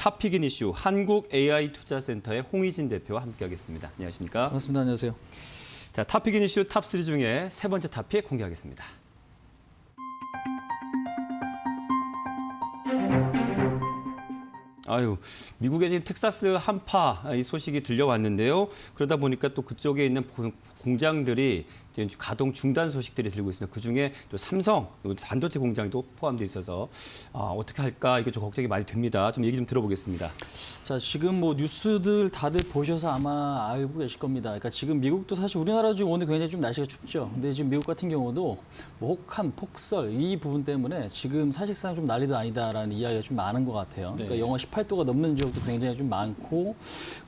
탑픽인 이슈 한국 AI 투자센터의 홍희진 대표와 함께하겠습니다. 안녕하십니까? 반갑습니다. 안녕하세요. 자, 탑픽인 이슈 탑3 중에 세 번째 탑픽 공개하겠습니다. 미국의 지금 텍사스 한파 이 소식이 들려왔는데요. 그러다 보니까 또 그쪽에 있는 공장들이 지금 가동 중단 소식들이 들고 있습니다. 그중에 또 삼성 반도체 공장도 포함되어 있어서 어떻게 할까 이게 좀 걱정이 많이 됩니다. 좀 얘기 좀 들어보겠습니다. 자, 지금 뭐 뉴스들 다들 보셔서 아마 알고 계실 겁니다. 그러니까 지금 미국도 사실 우리나라 지금 오늘 굉장히 좀 날씨가 춥죠. 근데 지금 미국 같은 경우도 뭐 혹한, 폭설 이 부분 때문에 지금 사실상 좀 난리도 아니다라는 이야기가 좀 많은 것 같아요. 그러니까 영하 18도가 넘는 지역도 굉장히 좀 많고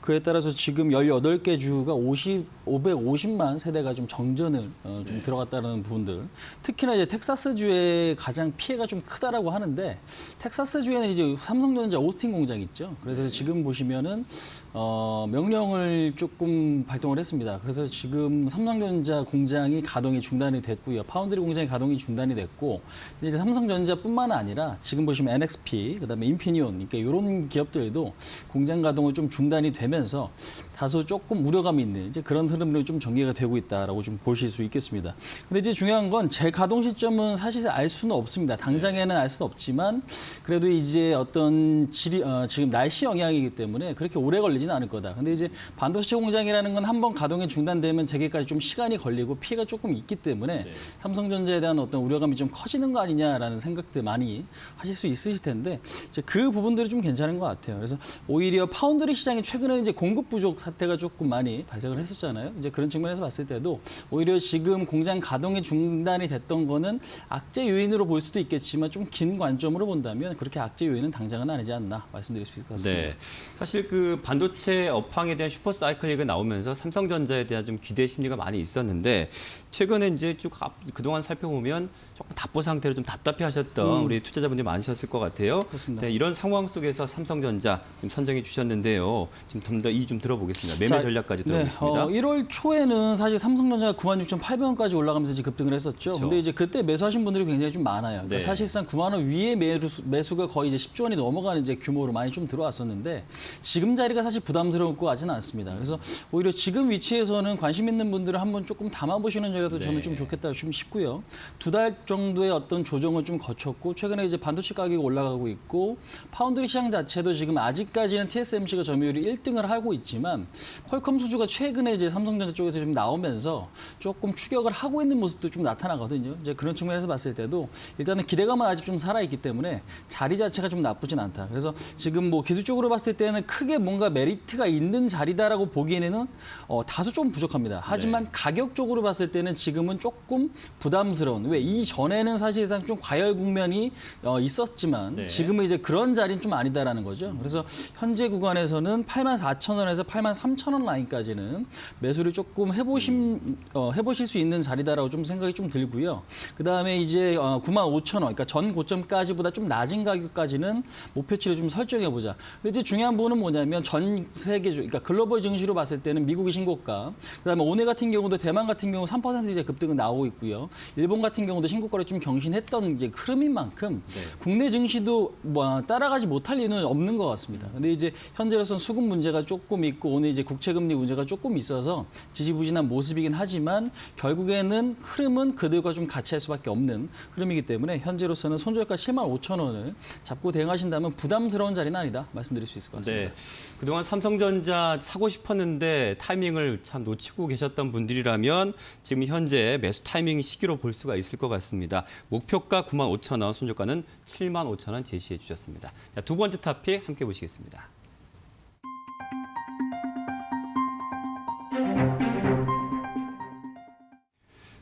그에 따라서 지금 18개 주가 550만 세대가 좀 정전을 좀 들어갔다는 부분들. 특히나 이제 텍사스주에 가장 피해가 좀 크다라고 하는데 텍사스주에는 이제 삼성전자 오스틴 공장 있죠. 그래서 지금 보시면은 명령을 조금 발동을 했습니다. 그래서 지금 삼성전자 공장이 가동이 중단이 됐고요. 파운드리 공장이 가동이 중단이 됐고 이제 삼성전자뿐만 아니라 지금 보시면 NXP, 그다음에 인피니온, 그러니까 이런 기업들도 공장 가동을 좀 중단이 되면서 다소 조금 우려감이 있는 이제 그런 흐름으로 좀 전개가 되고 있다라고 좀 보실 수 있겠습니다. 근데 이제 중요한 건 재가동 시점은 사실 알 수는 없습니다. 당장에는 알 수는 없지만 그래도 이제 어떤 지금 날씨 영향이기 때문에 그렇게 오래 걸리지는 않을 거다. 근데 이제 반도체 공장이라는 건 한번 가동이 중단되면 재개까지 좀 시간이 걸리고 피해가 조금 있기 때문에 삼성전자에 대한 어떤 우려감이 좀 커지는 거 아니냐라는 생각들 많이 하실 수 있으실 텐데 이제 그 부분들이 좀 괜찮은 것 같아요. 그래서 오히려 파운드리 시장이 최근에 이제 공급 부족 사태가 조금 많이 발생을 했었잖아요. 이제 그런 측면에서 봤을 때도 오히려 지금 공장 가동이 중단이 됐던 거는 악재 요인으로 볼 수도 있겠지만 좀 긴 관점으로 본다면 그렇게 악재 요인은 당장은 아니지 않나 말씀드릴 수 있을 것 같습니다. 네, 사실 그 반도체 업황에 대한 슈퍼 사이클 얘기가 나오면서 삼성전자에 대한 좀 기대 심리가 많이 있었는데 최근에 이제 쭉 그동안 살펴보면 조금 답보 상태로 좀 답답해하셨던 우리 투자자분들이 많으셨을 것 같아요. 그렇습니다. 네, 이런 상황 속에서 삼성전자 지금 선정해 주셨는데요. 지금 좀 더 이 좀 들어보겠습니다. 매매 전략까지 들어보겠습니다. 1월 초에는 사실 삼성전자가 96,800원까지 올라가면서 이제 급등을 했었죠. 그렇죠. 근데 이제 그때 매수하신 분들이 굉장히 좀 많아요. 그러니까 네. 사실상 9만 원 위에 매수가 거의 이제 10조 원이 넘어가는 이제 규모로 많이 좀 들어왔었는데 지금 자리가 사실 부담스럽고 하지는 않습니다. 그래서 오히려 지금 위치에서는 관심 있는 분들은 한번 조금 담아보시는 전략도 저는 좀 좋겠다 좀 싶고요. 2달 정도의 어떤 조정을 좀 거쳤고 최근에 이제 반도체 가격이 올라가고 있고 파운드리 시장 자체도 지금 아직까지는 TSMC가 점유율이 1등을 하고 있지만 퀄컴 수주가 최근에 이제 삼성전자 쪽에서 좀 나오면서 조금 추격을 하고 있는 모습도 좀 나타나거든요. 이제 그런 측면에서 봤을 때도 일단은 기대감은 아직 좀 살아있기 때문에 자리 자체가 좀 나쁘진 않다. 그래서 지금 뭐 기술적으로 봤을 때는 크게 뭔가 메리트가 있는 자리다라고 보기에는 다소 좀 부족합니다. 하지만 가격적으로 봤을 때는 지금은 조금 부담스러운. 왜 이전에는 사실상 좀 과열 국면이 있었지만 지금은 이제 그런 자리는 좀 아니다라는 거죠. 그래서 현재 구간에서는 84,000원에서 83,000원 라인까지는 매수를 조금 해보실 수 있는 자리다라고 좀 생각이 좀 들고요. 그다음에 이제 95,000원, 그러니까 전 고점까지보다 좀 낮은 가격까지는 목표치를 좀 설정해보자. 근데 이제 중요한 부분은 뭐냐면 전 세계적, 그러니까 글로벌 증시로 봤을 때는 미국이 신고가, 그다음에 오늘 같은 경우도 대만 같은 경우 3% 이제 급등은 나오고 있고요. 일본 같은 경우도 신고가를 좀 경신했던 이제 흐름인 만큼 국내 증시도 뭐 따라가지 못할 리는 없는 것 같습니다. 근데 이제 현재로서는 수급 문제가 조금 있고 오늘 이제 국채금리 문제가 조금 있어서 지지부진한 모습이긴 하지만 결국에는 흐름은 그들과 좀 같이 할 수밖에 없는 흐름이기 때문에 현재로서는 손절가 75,000원을 잡고 대응하신다면 부담스러운 자리는 아니다 말씀드릴 수 있을 것 같습니다. 네, 그동안 삼성전자 사고 싶었는데 타이밍을 참 놓치고 계셨던 분들이라면 지금 현재 매수 타이밍 시기로 볼 수가 있을 것 같습니다. 목표가 95,000원, 손절가는 75,000원 제시해 주셨습니다. 자, 두 번째 탑픽 함께 보시겠습니다.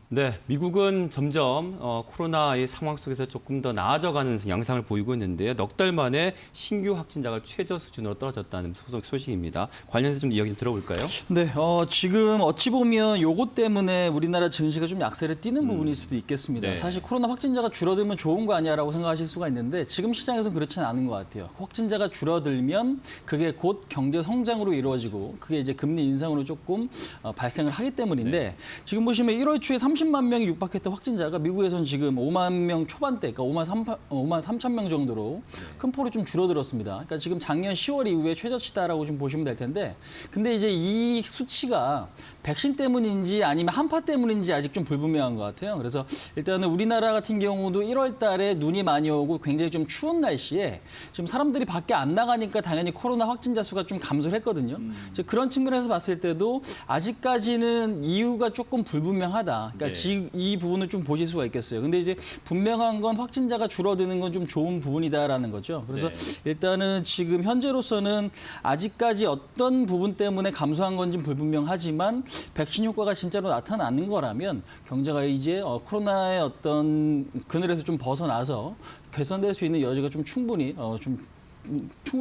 네, 미국은 점점 코로나의 상황 속에서 조금 더 나아져가는 양상을 보이고 있는데요. 넉 달 만에 신규 확진자가 최저 수준으로 떨어졌다는 소식입니다. 관련해서 좀 이야기 좀 들어볼까요? 네, 지금 어찌 보면 요것 때문에 우리나라 증시가 좀 약세를 띠는 부분일 수도 있겠습니다. 네. 사실 코로나 확진자가 줄어들면 좋은 거 아니야라고 생각하실 수가 있는데 지금 시장에서는 그렇지는 않은 것 같아요. 확진자가 줄어들면 그게 곧 경제 성장으로 이루어지고 그게 이제 금리 인상으로 조금 발생을 하기 때문인데 지금 보시면 1월 초에 30만 30만 명이 육박했던 확진자가 미국에서는 지금 5만 명 초반대, 그러니까 5만 3천 명 정도로 큰 폭으로 좀 줄어들었습니다. 그러니까 지금 작년 10월 이후에 최저치다라고 좀 보시면 될 텐데, 근데 이제 이 수치가 백신 때문인지 아니면 한파 때문인지 아직 좀 불분명한 것 같아요. 그래서 일단은 우리나라 같은 경우도 1월 달에 눈이 많이 오고 굉장히 좀 추운 날씨에 지금 사람들이 밖에 안 나가니까 당연히 코로나 확진자 수가 좀 감소를 했거든요. 이제 그런 측면에서 봤을 때도 아직까지는 이유가 조금 불분명하다. 그러니까 네. 이 부분을 좀 보실 수가 있겠어요. 근데 이제 분명한 건 확진자가 줄어드는 건 좀 좋은 부분이다라는 거죠. 그래서 네. 일단은 지금 현재로서는 아직까지 어떤 부분 때문에 감소한 건지 불분명하지만 백신 효과가 진짜로 나타나는 거라면 경제가 이제 코로나의 어떤 그늘에서 좀 벗어나서 개선될 수 있는 여지가 좀 충분히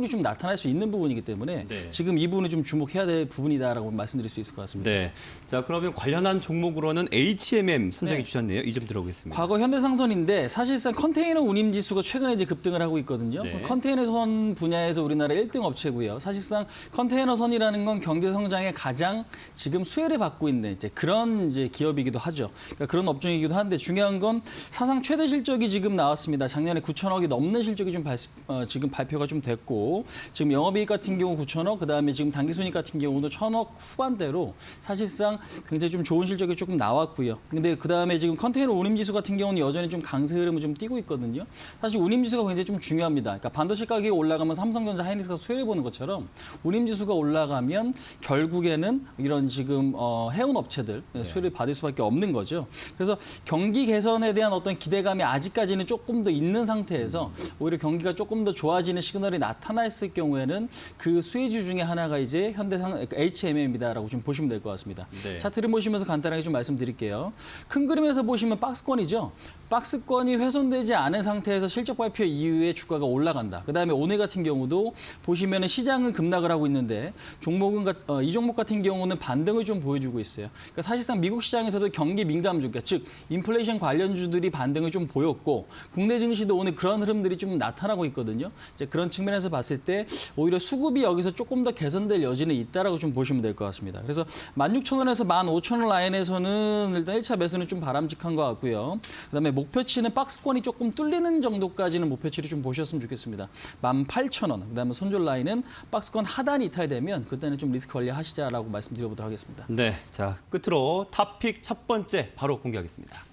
좀 나타날 수 있는 부분이기 때문에 네. 지금 이 부분을 좀 주목해야 될 부분이다라고 말씀드릴 수 있을 것 같습니다. 네. 자, 그러면 관련한 종목으로는 HMM 선정해 네. 주셨네요. 이 점 들어보겠습니다. 과거 현대상선인데 사실상 컨테이너 운임 지수가 최근에 이제 급등을 하고 있거든요. 네. 컨테이너선 분야에서 우리나라 1등 업체고요. 사실상 컨테이너선이라는 건 경제 성장에 가장 지금 수혜를 받고 있는 이제 그런 이제 기업이기도 하죠. 그러니까 그런 업종이기도 한데 중요한 건 사상 최대 실적이 지금 나왔습니다. 작년에 9천억이 넘는 실적이 좀 지금 발표가 좀 됐고 지금 영업이익 같은 경우 9천억, 그다음에 지금 당기순이익 같은 경우도 1,000억 후반대로 사실상 굉장히 좀 좋은 실적이 조금 나왔고요. 근데 그다음에 지금 컨테이너 운임지수 같은 경우는 여전히 좀 강세 흐름을 좀 띠고 있거든요. 사실 운임지수가 굉장히 좀 중요합니다. 그러니까 반도체 가격이 올라가면 삼성전자, 하이닉스가 수혜를 보는 것처럼 운임지수가 올라가면 결국에는 이런 지금 해운 업체들 수혜를 받을 수밖에 없는 거죠. 그래서 경기 개선에 대한 어떤 기대감이 아직까지는 조금 더 있는 상태에서 오히려 경기가 조금 더 좋아지는 시그널이 나타났을 경우에는 그 수혜주 중에 하나가 이제 HMM이다라고 좀 보시면 될 것 같습니다. 네. 차트를 보시면서 간단하게 좀 말씀드릴게요. 큰 그림에서 보시면 박스권이죠. 박스권이 훼손되지 않은 상태에서 실적 발표 이후에 주가가 올라간다. 그다음에 오늘 같은 경우도 보시면은 시장은 급락을 하고 있는데 이 종목 같은 경우는 반등을 좀 보여주고 있어요. 그러니까 사실상 미국 시장에서도 경기 민감주, 그러니까 즉 인플레이션 관련주들이 반등을 좀 보였고 국내 증시도 오늘 그런 흐름들이 좀 나타나고 있거든요. 이제 그런 측면에서 봤을 때 오히려 수급이 여기서 조금 더 개선될 여지는 있다라고 좀 보시면 될 것 같습니다. 그래서 16,000원에서 15,000원 라인에서는 일단 1차 매수는 좀 바람직한 것 같고요. 그다음에 목표치는 박스권이 조금 뚫리는 정도까지는 목표치를 좀 보셨으면 좋겠습니다. 18,000원. 그다음에 손절 라인은 박스권 하단이 이탈되면 그때는 좀 리스크 관리하시자라고 말씀드려보도록 하겠습니다. 네. 자, 끝으로 탑픽 첫 번째 바로 공개하겠습니다.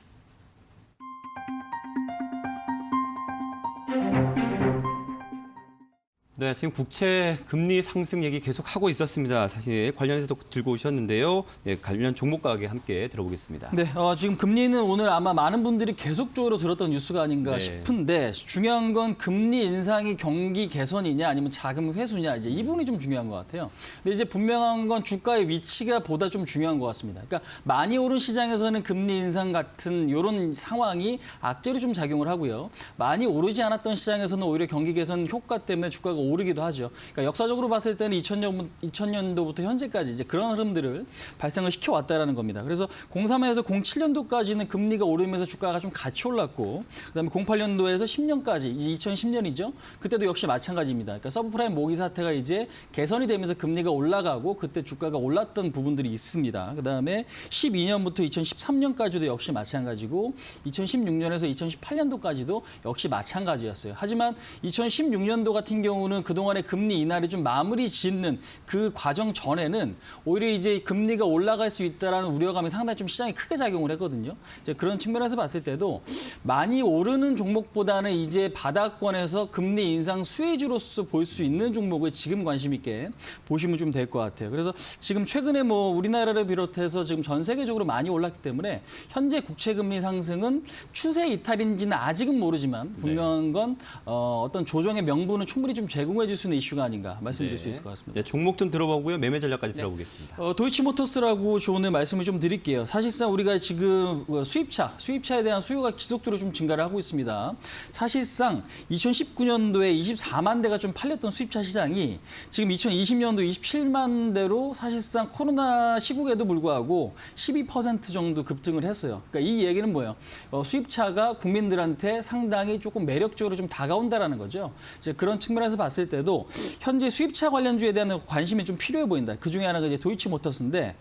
네, 지금 국채 금리 상승 얘기 계속 하고 있었습니다. 사실 관련해서도 들고 오셨는데요. 네, 관련 종목 가게 함께 들어보겠습니다. 네, 지금 금리는 오늘 아마 많은 분들이 계속적으로 들었던 뉴스가 아닌가 네. 싶은데 중요한 건 금리 인상이 경기 개선이냐 아니면 자금 회수냐 이제 이 부분이 좀 중요한 것 같아요. 근데 이제 분명한 건 주가의 위치가 보다 좀 중요한 것 같습니다. 그러니까 많이 오른 시장에서는 금리 인상 같은 이런 상황이 악재로 좀 작용을 하고요. 많이 오르지 않았던 시장에서는 오히려 경기 개선 효과 때문에 주가가 오르기도 하죠. 그러니까 역사적으로 봤을 때는 2000년도부터 현재까지 이제 그런 흐름들을 발생을 시켜왔다라는 겁니다. 그래서 03에서 07년도까지는 금리가 오르면서 주가가 좀 같이 올랐고, 그다음에 08년도에서 10년까지 이제 2010년이죠. 그때도 역시 마찬가지입니다. 그러니까 서브프라임 모기 사태가 이제 개선이 되면서 금리가 올라가고 그때 주가가 올랐던 부분들이 있습니다. 그다음에 12년부터 2013년까지도 역시 마찬가지고 2016년에서 2018년도까지도 역시 마찬가지였어요. 하지만 2016년도 같은 경우는 그동안의 금리 인하를 좀 마무리 짓는 그 과정 전에는 오히려 이제 금리가 올라갈 수 있다라는 우려감이 상당히 좀 시장에 크게 작용을 했거든요. 이제 그런 측면에서 봤을 때도 많이 오르는 종목보다는 이제 바닥권에서 금리 인상 수혜주로서 볼 수 있는 종목을 지금 관심 있게 보시면 좀 될 것 같아요. 그래서 지금 최근에 뭐 우리나라를 비롯해서 지금 전 세계적으로 많이 올랐기 때문에 현재 국채 금리 상승은 추세 이탈인지는 아직은 모르지만 분명한 건 어떤 조정의 명분은 충분히 좀 제공해 줄 수 있는 이슈가 아닌가 말씀드릴 수 있을 것 같습니다. 네, 종목 좀 들어보고요. 매매 전략까지 들어보겠습니다. 도이치모터스라고 오늘 말씀을 좀 드릴게요. 사실상 우리가 지금 수입차에 대한 수요가 지속적으로 좀 증가를 하고 있습니다. 사실상 2019년도에 24만 대가 좀 팔렸던 수입차 시장이 지금 2020년도 27만 대로 사실상 코로나 시국에도 불구하고 12% 정도 급증을 했어요. 그러니까 이 얘기는 뭐예요? 수입차가 국민들한테 상당히 조금 매력적으로 좀 다가온다라는 거죠. 이제 그런 측면에서 봤을 봤을 때도 현재 수입차 관련주에 대한 관심이 좀 필요해 보인다. 그 중에 하나가 이제 도이치모터스인데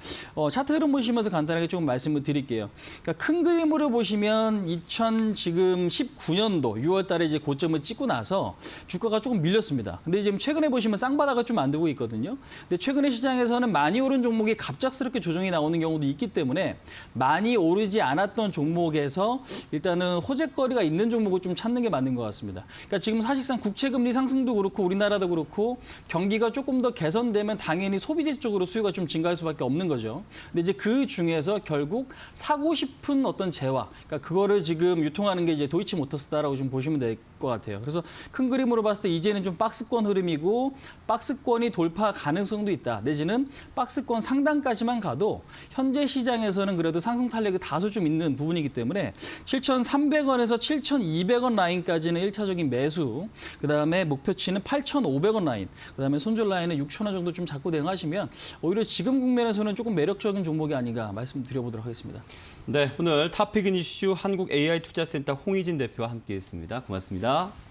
차트 흐름 보시면서 간단하게 조금 말씀을 드릴게요. 그러니까 큰 그림으로 보시면 2019년도 6월 달에 이제 고점을 찍고 나서 주가가 조금 밀렸습니다. 근데 지금 최근에 보시면 쌍바닥을 좀 만들고 있거든요. 근데 최근에 시장에서는 많이 오른 종목이 갑작스럽게 조정이 나오는 경우도 있기 때문에 많이 오르지 않았던 종목에서 일단은 호재거리가 있는 종목을 좀 찾는 게 맞는 것 같습니다. 그러니까 지금 사실상 국채금리 상승도 그렇고 우리나라도 그렇고 경기가 조금 더 개선되면 당연히 소비재 쪽으로 수요가 좀 증가할 수밖에 없는 거죠. 근데 이제 그 중에서 결국 사고 싶은 어떤 재화, 그러니까 그거를 지금 유통하는 게 이제 도이치모터스다라고 좀 보시면 될 것 같아요. 그래서 큰 그림으로 봤을 때 이제는 좀 박스권 흐름이고 박스권이 돌파 가능성도 있다. 내지는 박스권 상단까지만 가도 현재 시장에서는 그래도 상승 탄력이 다소 좀 있는 부분이기 때문에 7,300원에서 7,200원 라인까지는 1차적인 매수, 그다음에 목표치는 8,500원 라인, 그다음에 손절 라인은 6,000원 정도 좀 잡고 대응하시면 오히려 지금 국면에서는 조금 매력적인 종목이 아닌가 말씀드려보도록 하겠습니다. 네, 오늘 탑픽인 이슈 한국 AI 투자센터 홍희진 대표와 함께했습니다. 고맙습니다.